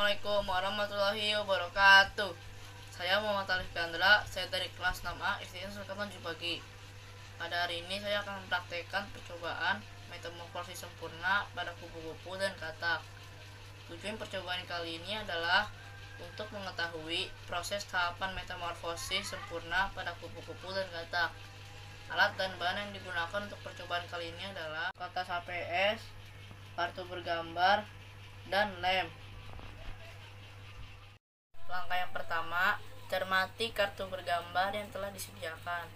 Assalamualaikum warahmatullahi wabarakatuh. Saya Muhammad Alif Chandra, saya dari kelas 6A SD Angkatan 7 pagi. Pada hari ini saya akan mempraktekkan percobaan metamorfosis sempurna pada kupu-kupu dan katak. Tujuan percobaan kali ini adalah untuk mengetahui proses tahapan metamorfosis sempurna pada kupu-kupu dan katak. Alat dan bahan yang digunakan untuk percobaan kali ini adalah kertas HPS, kartu bergambar, dan lem. Langkah yang pertama, cermati kartu bergambar yang telah disediakan.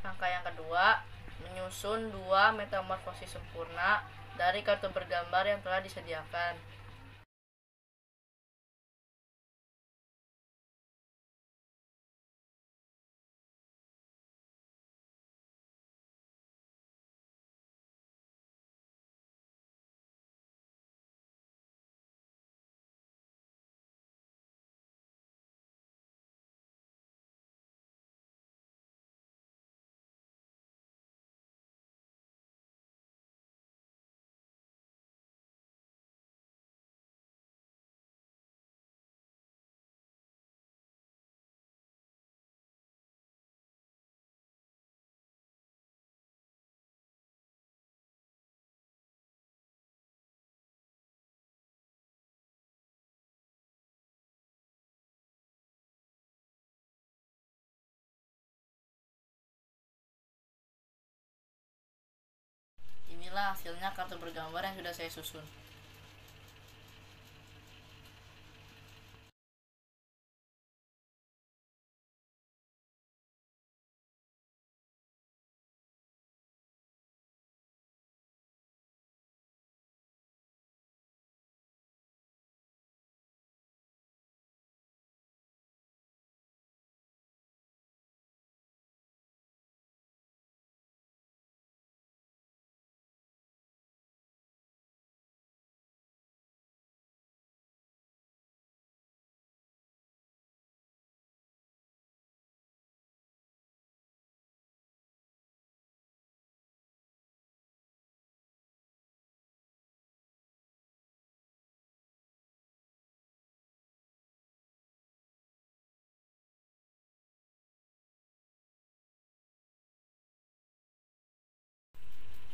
Langkah yang kedua, menyusun dua metamorfosis sempurna dari kartu bergambar yang telah disediakan. Inilah hasilnya kartu bergambar yang sudah saya susun.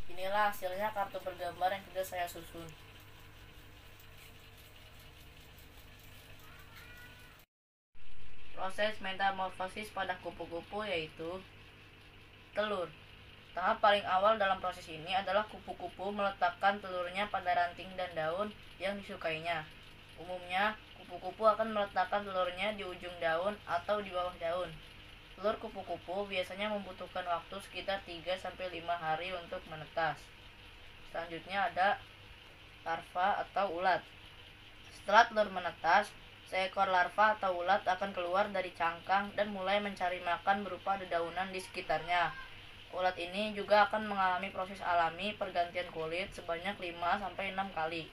Inilah hasilnya kartu bergambar yang sudah saya susun. Proses metamorfosis pada kupu-kupu yaitu telur. Tahap paling awal dalam proses ini adalah kupu-kupu meletakkan telurnya pada ranting dan daun yang disukainya. Umumnya, kupu-kupu akan meletakkan telurnya di ujung daun atau di bawah daun. Telur kupu-kupu biasanya membutuhkan waktu sekitar 3-5 hari untuk menetas. Selanjutnya ada larva atau ulat. Setelah telur menetas, seekor larva atau ulat akan keluar dari cangkang dan mulai mencari makan berupa dedaunan di sekitarnya. Ulat ini juga akan mengalami proses alami pergantian kulit sebanyak 5-6 kali.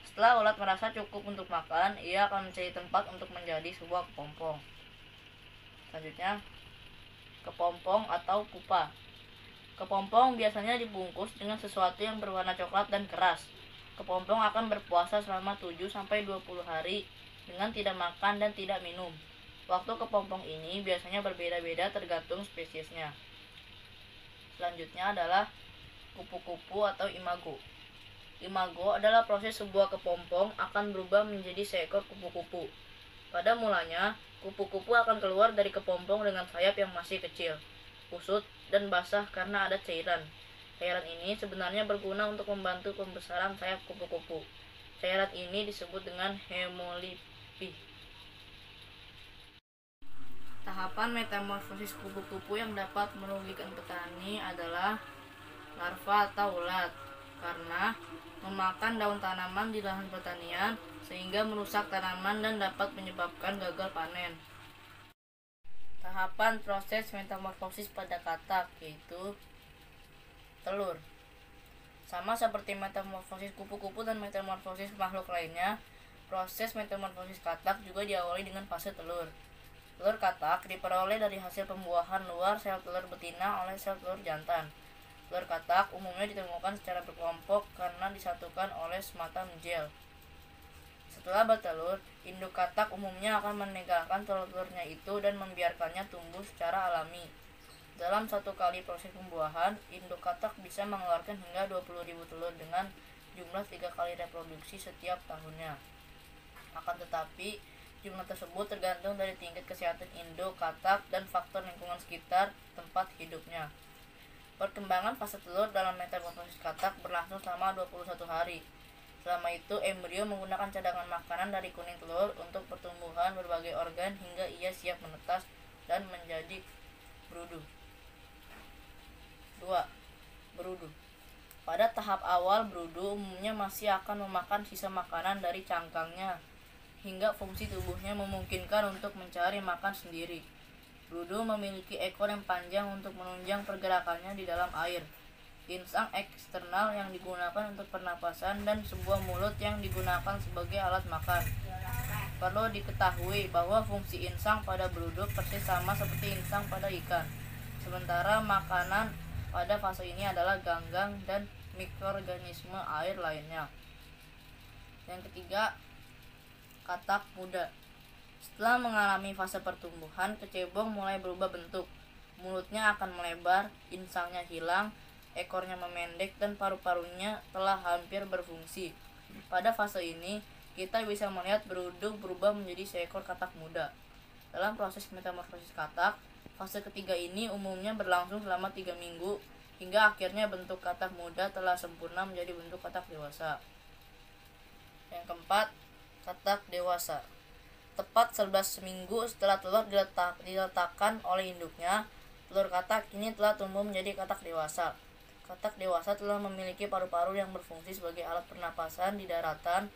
Setelah ulat merasa cukup untuk makan, ia akan mencari tempat untuk menjadi sebuah kepompong. Selanjutnya, kepompong atau pupa. Kepompong biasanya dibungkus dengan sesuatu yang berwarna coklat dan keras. Kepompong akan berpuasa selama 7-20 hari dengan tidak makan dan tidak minum. Waktu kepompong ini biasanya berbeda-beda tergantung spesiesnya. Selanjutnya adalah kupu-kupu atau imago. Imago adalah proses sebuah kepompong akan berubah menjadi seekor kupu-kupu. Pada mulanya, kupu-kupu akan keluar dari kepompong dengan sayap yang masih kecil, kusut, dan basah karena ada cairan. Cairan ini sebenarnya berguna untuk membantu pembesaran sayap kupu-kupu. Cairan ini disebut dengan hemolipi. Tahapan metamorfosis kupu-kupu yang dapat merugikan petani adalah larva atau ulat, karena memakan daun tanaman di lahan pertanian sehingga merusak tanaman dan dapat menyebabkan gagal panen. Tahapan proses metamorfosis pada katak yaitu telur. Sama seperti metamorfosis kupu-kupu dan metamorfosis makhluk lainnya, Proses metamorfosis katak juga diawali dengan fase telur. Telur katak diperoleh dari hasil pembuahan luar sel telur betina oleh sel telur jantan. Telur katak umumnya ditemukan secara berkelompok karena disatukan oleh semacam gel. Setelah bertelur, induk katak umumnya akan meninggalkan telur-telurnya itu dan membiarkannya tumbuh secara alami. Dalam satu kali proses pembuahan, induk katak bisa mengeluarkan hingga 20.000 telur dengan jumlah 3 kali reproduksi setiap tahunnya. Akan tetapi, jumlah tersebut tergantung dari tingkat kesehatan induk katak dan faktor lingkungan sekitar tempat hidupnya. Perkembangan fase telur dalam metamorfosis katak berlangsung selama 21 hari. Selama itu, embrio menggunakan cadangan makanan dari kuning telur untuk pertumbuhan berbagai organ hingga ia siap menetas dan menjadi berudu. 2. Berudu. Pada tahap awal, berudu umumnya masih akan memakan sisa makanan dari cangkangnya hingga fungsi tubuhnya memungkinkan untuk mencari makan sendiri. Berudu memiliki ekor yang panjang untuk menunjang pergerakannya di dalam air, insang eksternal yang digunakan untuk pernapasan, dan sebuah mulut yang digunakan sebagai alat makan. Perlu diketahui bahwa fungsi insang pada berudu persis sama seperti insang pada ikan. Sementara makanan pada fase ini adalah ganggang dan mikroorganisme air lainnya. Yang ketiga, katak muda. Setelah mengalami fase pertumbuhan, kecebong mulai berubah bentuk. Mulutnya akan melebar, insangnya hilang, ekornya memendek, dan paru-parunya telah hampir berfungsi. Pada fase ini, kita bisa melihat berudu berubah menjadi seekor katak muda. Dalam proses metamorfosis katak, fase ketiga ini umumnya berlangsung selama 3 minggu, hingga akhirnya bentuk katak muda telah sempurna menjadi bentuk katak dewasa. Yang keempat, katak dewasa. Tepat 11 minggu setelah telur diletakkan oleh induknya, telur katak ini telah tumbuh menjadi katak dewasa. Katak dewasa telah memiliki paru-paru yang berfungsi sebagai alat pernapasan di daratan,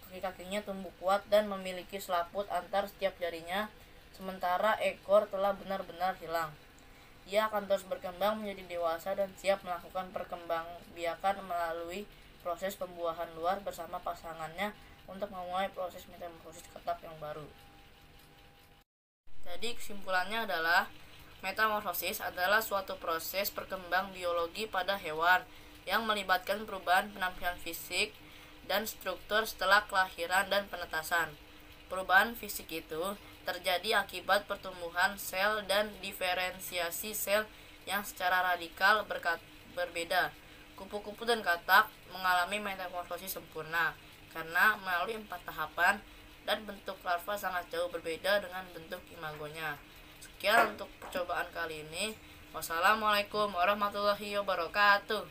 kaki-kakinya tumbuh kuat dan memiliki selaput antar setiap jarinya, sementara ekor telah benar-benar hilang. Ia akan terus berkembang menjadi dewasa dan siap melakukan perkembangbiakan melalui proses pembuahan luar bersama pasangannya untuk memulai proses metamorfosis katak yang baru. Jadi kesimpulannya adalah metamorfosis adalah suatu proses perkembang biologi pada hewan yang melibatkan perubahan penampilan fisik dan struktur setelah kelahiran dan penetasan. Perubahan fisik itu terjadi akibat pertumbuhan sel dan diferensiasi sel yang secara radikal berbeda. Kupu-kupu dan katak mengalami metamorfosis sempurna karena melalui 4 tahapan dan bentuk larva sangat jauh berbeda dengan bentuk imagonya. Sekian untuk percobaan kali ini. Wassalamualaikum warahmatullahi wabarakatuh.